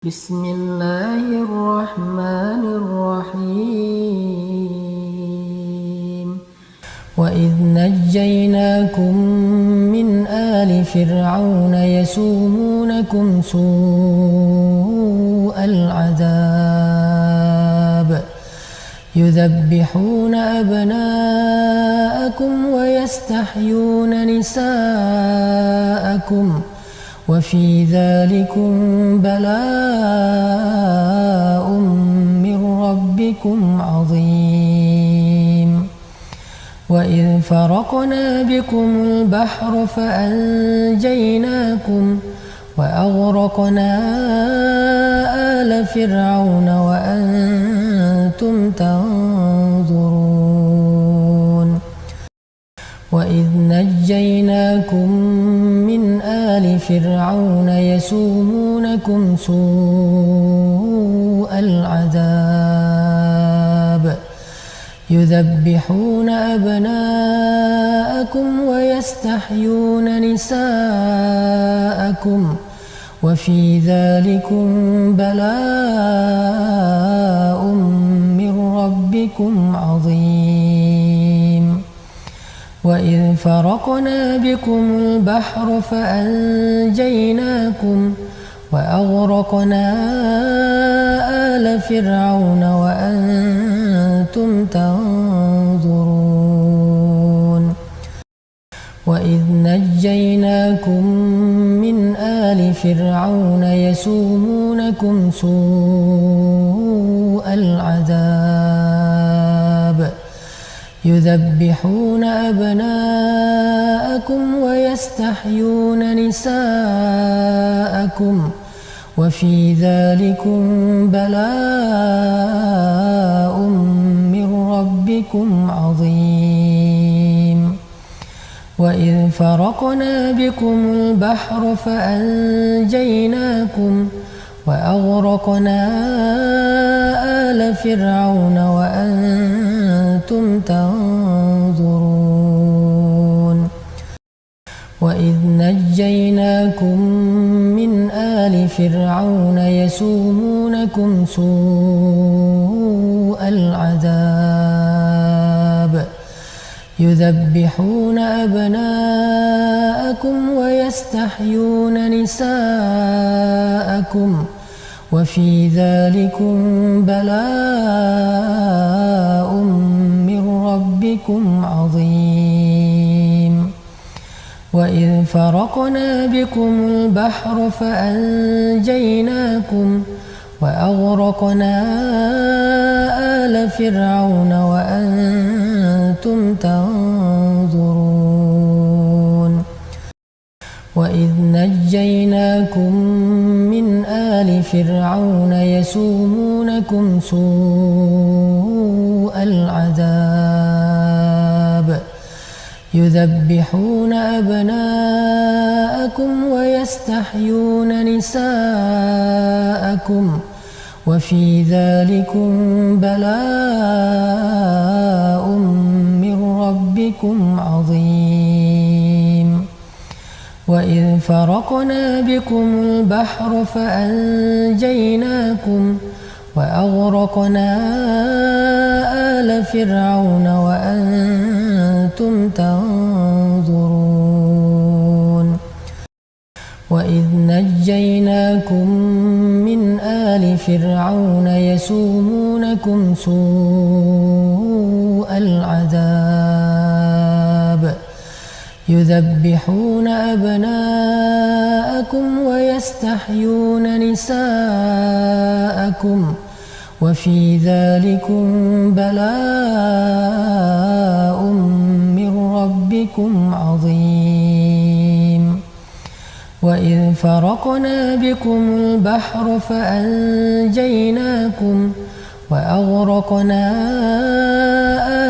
بسم الله الرحمن الرحيم وإذ نجيناكم من آل فرعون يسومونكم سوء العذاب يذبحون أبناءكم ويستحيون نساءكم وفي ذلكم بلاء من ربكم عظيم وإذ فرقنا بكم البحر فأنجيناكم وأغرقنا آل فرعون وأنتم تنظرون وإذ نجيناكم من آل فرعون يسومونكم سوء العذاب يذبحون أبناءكم ويستحيون نساءكم وفي ذلكم بلاء من ربكم عظيم وإذ فرقنا بكم البحر فأنجيناكم وأغرقنا آل فرعون وأنتم تنظرون وإذ نجيناكم من آل فرعون يسومونكم سوء العذاب يذبحون أبناءكم ويستحيون نساءكم وفي ذلكم بلاء من ربكم عظيم وإذ فرقنا بكم البحر فأنجيناكم وأغرقنا آل فرعون وأنتم تنظرون وإذ نجيناكم من آل فرعون يسومونكم سوء العذاب يذبحون أبناءكم ويستحيون نساءكم وفي ذلكم بلاء من ربكم عظيم وإذ فرقنا بكم البحر فأنجيناكم وأغرقنا آل فرعون وأنتم تنظرون وإذ نجيناكم من آل فرعون يسومونكم سوء العذاب يذبحون أبناءكم ويستحيون نساءكم وفي ذلكم بلاء من ربكم عظيم وإذ فرقنا بكم البحر فأنجيناكم وأغرقنا آل فرعون وأنتم تنظرون وإذ نجيناكم من آل فرعون يسومونكم سوء العذاب يذبحون أبناءكم ويستحيون نساءكم وفي ذلكم بلاء من ربكم عظيم وإذ فرقنا بكم البحر فأنجيناكم وأغرقنا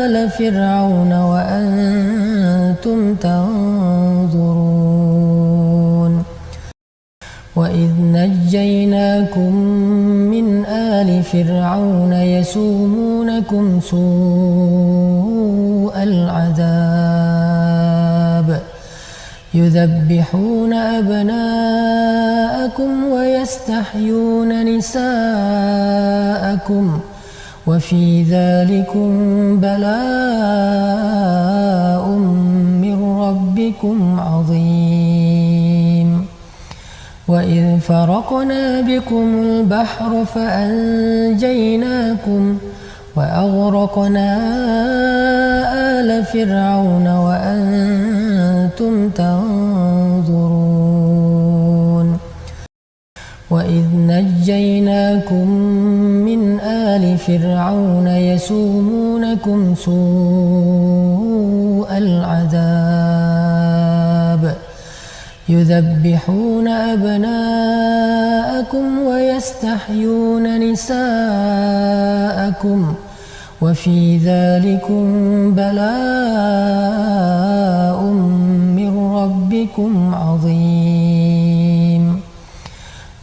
آل فرعون وأنتم تنظرون وإذ نجيناكم من آل فرعون يسومونكم سوء العذاب يذبحون أبناءكم ويستحيون نساءكم وفي ذلكم بلاء من ربكم عظيم وإذ فرقنا بكم البحر فأنجيناكم وأغرقنا آل فرعون وأنتم تنظرون وإذ نجيناكم من آل فرعون يسومونكم سوء العذاب يذبحون أبناءكم ويستحيون نساءكم وفي ذلكم بلاء من ربكم عظيم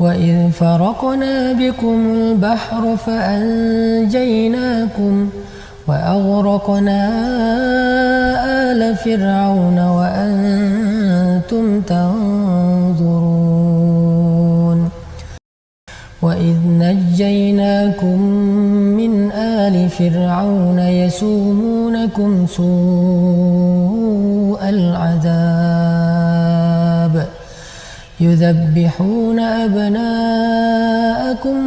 وإذ فرقنا بكم البحر فأنجيناكم وأغرقنا آل فرعون وأنتم تنظرون وإذ نجيناكم من آل فرعون يسومونكم سوء العذاب يذبحون أبناءكم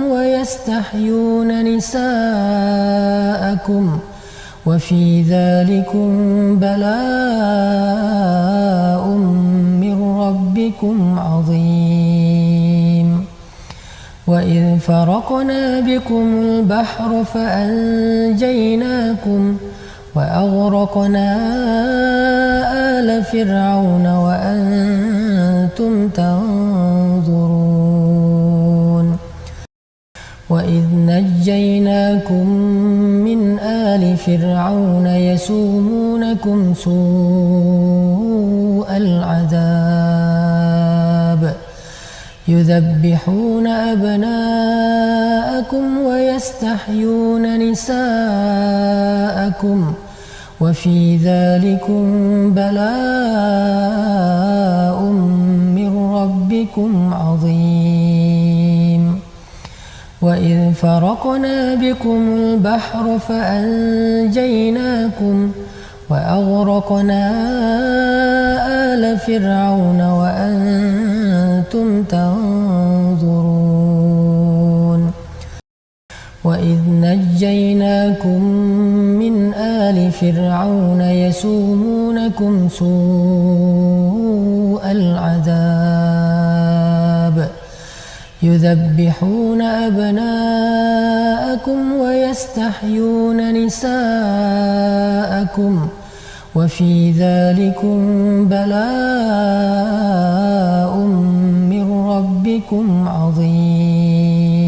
ويستحيون نساءكم وفي ذلكم بلاء من ربكم عظيم وإذ فرقنا بكم البحر فأنجيناكم وأغرقنا آل فرعون وأنتم تنظرون وإذ نجيناكم من آل فرعون يسومونكم سوء العذاب يذبحون أبناءكم ويستحيون نساءكم وفي ذلكم بلاء من ربكم عظيم وإذ فرقنا بكم البحر فأنجيناكم وأغرقنا آل فرعون وأنتم تنظرون وإذ نجيناكم من آل فرعون يسومونكم سوء العذاب يذبحون أبناءكم ويستحيون نساءكم وفي ذلكم بلاء من ربكم عظيم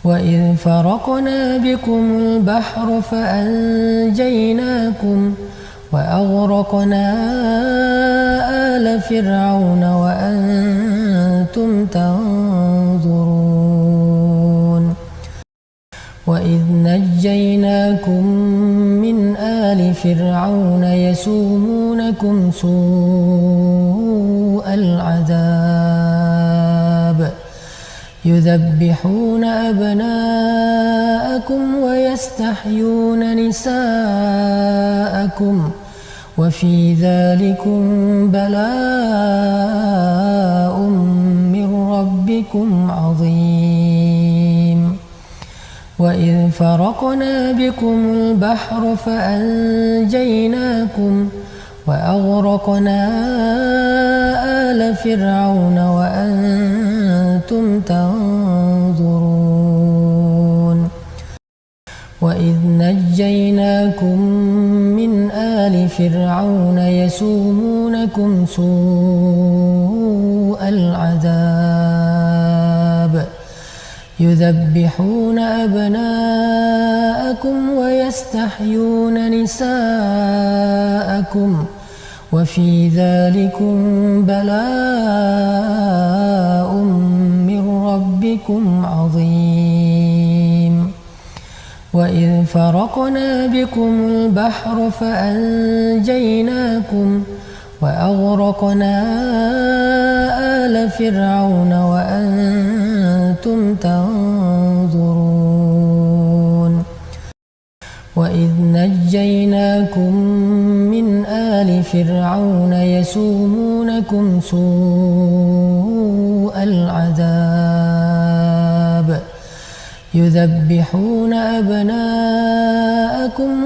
وإذ فرقنا بكم البحر فأنجيناكم وأغرقنا آل فرعون وأنتم تنظرون وإذ نجيناكم من آل فرعون يسومونكم سوء العذاب يذبحون أبناءكم ويستحيون نساءكم وفي ذلكم بلاء من ربكم عظيم وإذ فرقنا بكم البحر فأنجيناكم وأغرقنا آل فرعون وأنتم تنظرون وإذ نجيناكم من آل فرعون يسومونكم سوء العذاب يذبحون أبناءكم ويستحيون نساءكم وفي ذلكم بلاء من ربكم عظيم وإذ فرقنا بكم البحر فأنجيناكم وأغرقنا آل فرعون وأنتم تنظرون وإذ نجيناكم من آل فرعون يسومونكم سوء العذاب يذبحون أبناءكم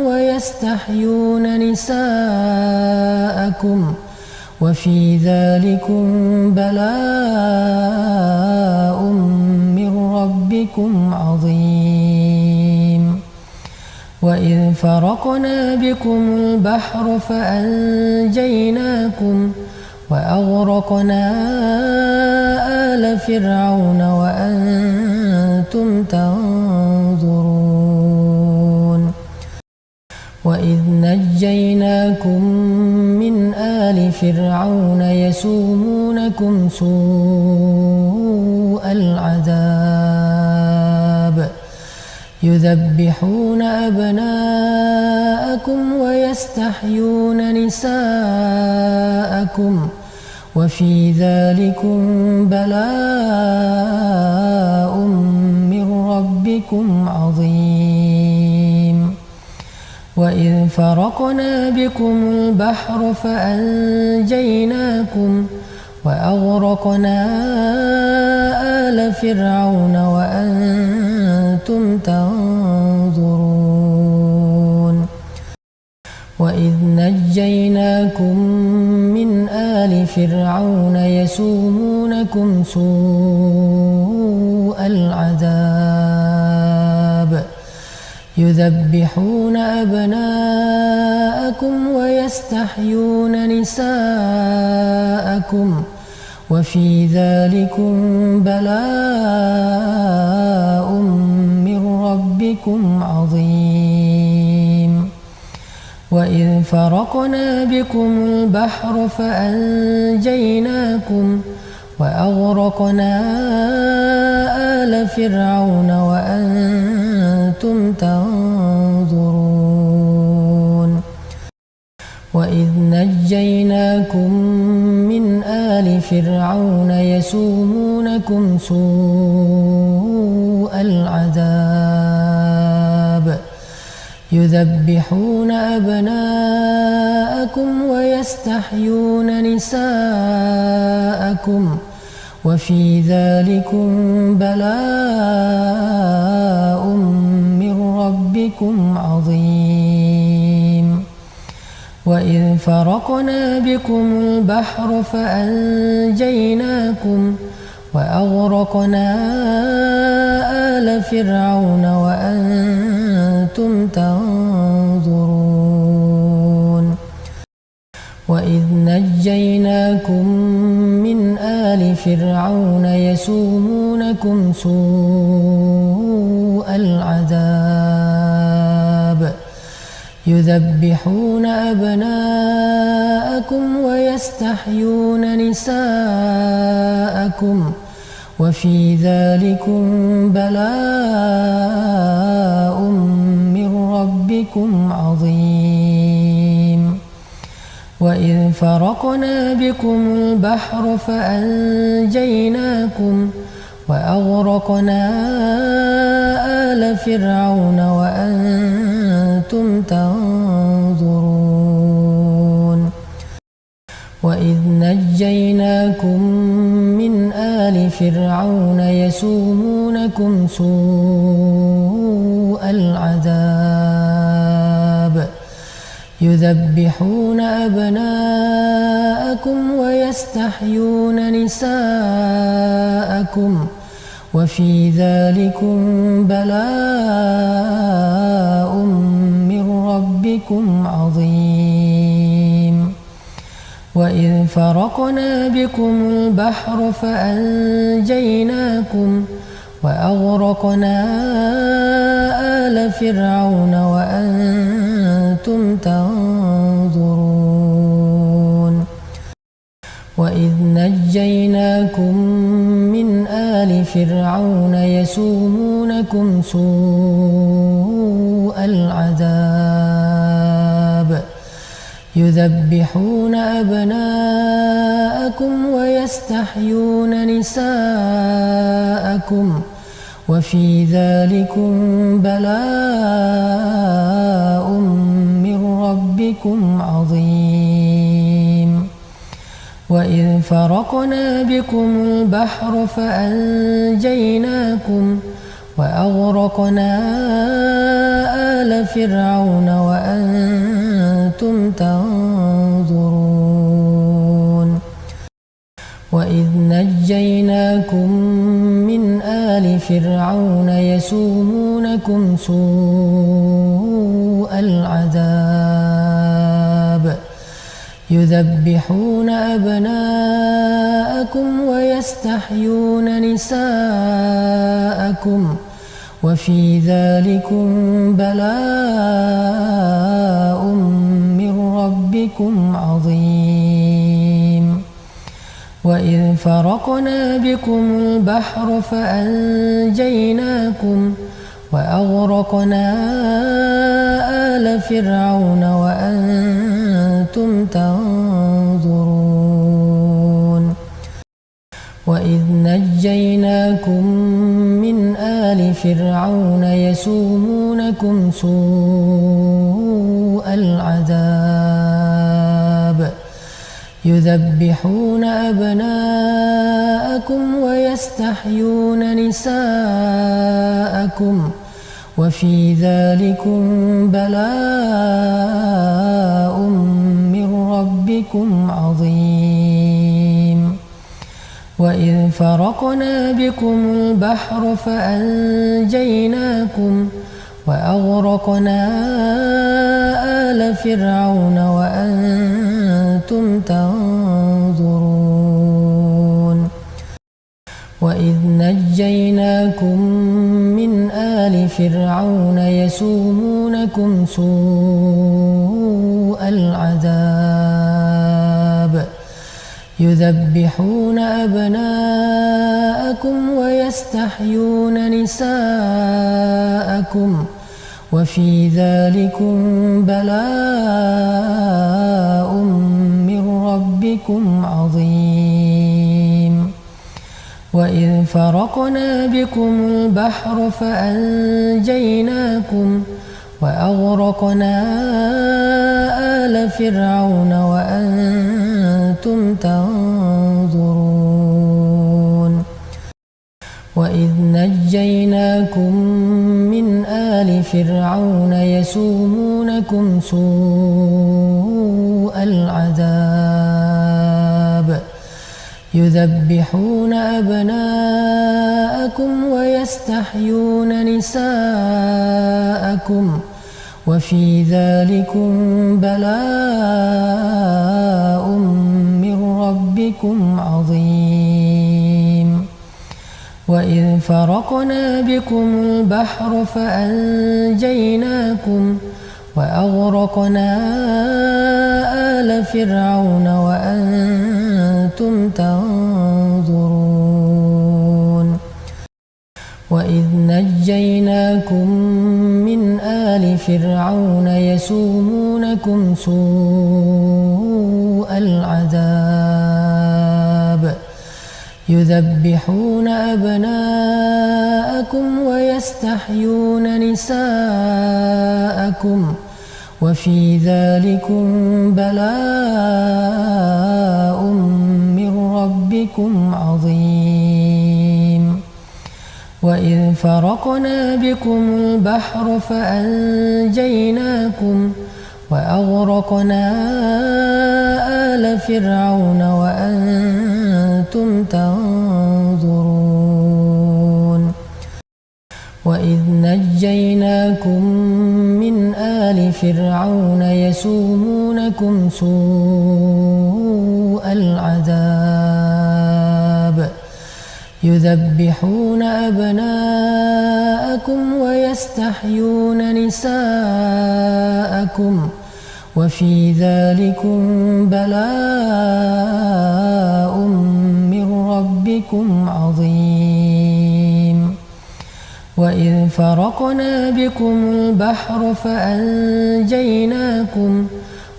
ويستحيون نساءكم وفي ذلكم بلاء من ربكم عظيم وإذ فرقنا بكم البحر فأنجيناكم وأغرقنا آل فرعون وأنتم تنظرون وإذ نجيناكم من آل فرعون يسومونكم سوء العذاب يذبحون أبناءكم ويستحيون نساءكم وفي ذلكم بلاء من ربكم عظيم وإذ فرقنا بكم البحر فأنجيناكم وأغرقنا آل فرعون وأنتم تنظرون وإذ نجيناكم من آل فرعون يسومونكم سوء العذاب يذبحون أبناءكم ويستحيون نساءكم وفي ذلكم بلاء من ربكم عظيم وإذ فرقنا بكم البحر فأنجيناكم وأغرقنا آل فرعون وأنتم تنظرون وإذ نجيناكم من آل فرعون يسومونكم سوء العذاب يذبحون أبناءكم ويستحيون نساءكم وفي ذلكم بلاء من ربكم عظيم وإذ فرقنا بكم البحر فأنجيناكم وأغرقنا آل فرعون وأنتم تنظرون وإذ نجيناكم من آل فرعون يسومونكم سوء العذاب يذبحون أبناءكم ويستحيون نساءكم وفي ذلكم بلاء من ربكم عظيم وإذ فرقنا بكم البحر فأنجيناكم وأغرقنا آل فرعون وأنتم تنظرون وإذ نجيناكم من آل فرعون يسومونكم سوء العذاب يذبحون أبناءكم ويستحيون نساءكم وفي ذلكم بلاء من ربكم عظيم وإذ فرقنا بكم البحر فأنجيناكم وأغرقنا آل فرعون وأنتم تنظرون وإذ نجيناكم من آل فرعون يسومونكم سوء العذاب يذبحون أبناءكم ويستحيون نساءكم وفي ذلكم بلاء من ربكم عظيم وإذ فرقنا بكم البحر فأنجيناكم وأغرقنا آل فرعون وأنتم تنظرون وإذ نجيناكم من آل فرعون يسومونكم سوء العذاب يذبحون أبناءكم ويستحيون نساءكم وفي ذلكم بلاء من ربكم عظيم وإذ فرقنا بكم البحر فأنجيناكم وأغرقنا آل فرعون وأنتم تنظرون وإذ نجيناكم من آل فرعون يسومونكم سوء العذاب يذبحون أبناءكم ويستحيون نساءكم وفي ذلكم بلاء من ربكم عظيم وإذ فرقنا بكم البحر فأنجيناكم وأغرقنا آل فرعون وأنتم تنظرون وإذ نجيناكم من آل فرعون يسومونكم سوء العذاب يذبحون أبناءكم ويستحيون نساءكم وفي ذلكم بلاء من ربكم عظيم وإذ فرقنا بكم البحر فأنجيناكم وأغرقنا آل فرعون وأنتم تنظرون وإذ نجيناكم من آل فرعون يسومونكم سوء العذاب يذبحون أبناءكم ويستحيون نساءكم وفي ذلكم بلاء من ربكم عظيم وإذ فرقنا بكم البحر فأنجيناكم وأغرقنا آل فرعون وأنتم تنظرون وإذ نجيناكم من آل فرعون يسومونكم سوء العذاب يذبحون أبناءكم ويستحيون نساءكم وفي ذلكم بلاء من ربكم عظيم وإذ فرقنا بكم البحر فأنجيناكم وأغرقنا آل فرعون وأنتم تنظرون وإذ نجيناكم من آل فرعون يسومونكم سوء العذاب يذبحون أبناءكم ويستحيون نساءكم وفي ذلكم بلاء من ربكم عظيم وإذ فرقنا بكم البحر فأنجيناكم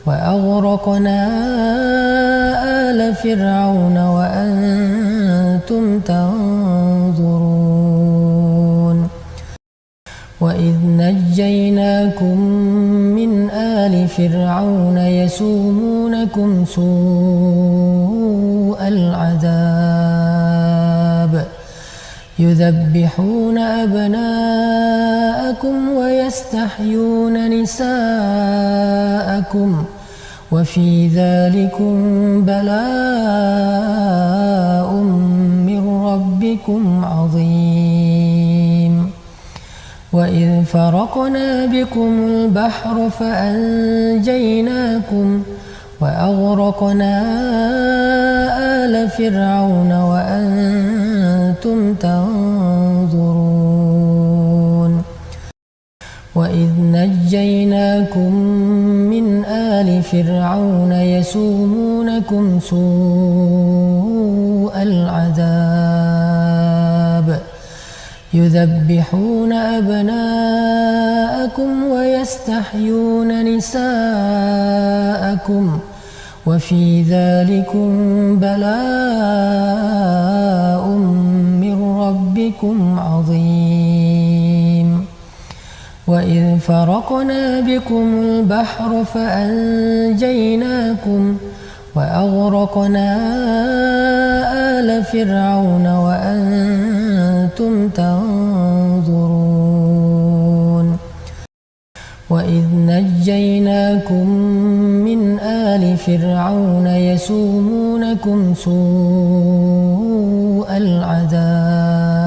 وأغرقنا آل فرعون وأنتم تنظرون وإذ نجيناكم من آل فرعون يسومونكم سوء العذاب يذبحون أبناءكم ويستحيون نساءكم وفي ذلكم بلاء من ربكم عظيم وإذ فرقنا بكم البحر فأنجيناكم وأغرقنا آل فرعون وأنتم تنظرون وإذ نجيناكم من آل فرعون يسومونكم سوء العذاب يذبحون أبناءكم ويستحيون نساءكم وفي ذلكم بلاء من ربكم عظيم وإذ فرقنا بكم البحر فأنجيناكم وأغرقنا آل فرعون وأنتم تنظرون وإذ نجيناكم من آل فرعون يسومونكم سوء العذاب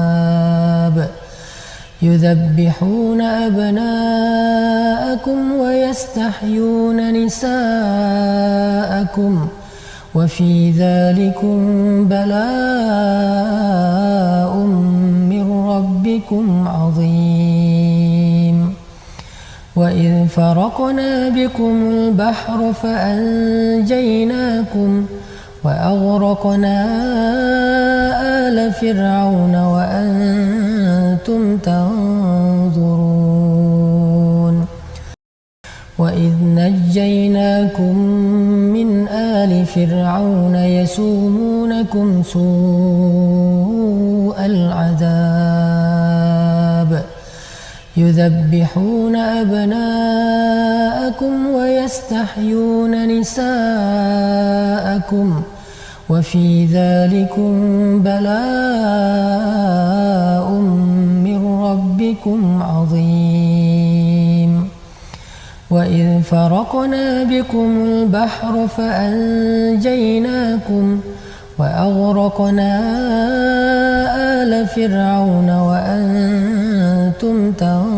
يذبحون أبناءكم ويستحيون نساءكم وفي ذلكم بلاء من ربكم عظيم وإذ فرقنا بكم البحر فأنجيناكم وأغرقنا آل فرعون وأنتم تنظرون وإذ نجيناكم من آل فرعون يسومونكم سوء العذاب يذبحون أبناءكم ويستحيون نساءكم وفي ذلكم بلاء من ربكم عظيم وإذ فرقنا بكم البحر فأنجيناكم وأغرقنا آل فرعون وأنتم تنظرون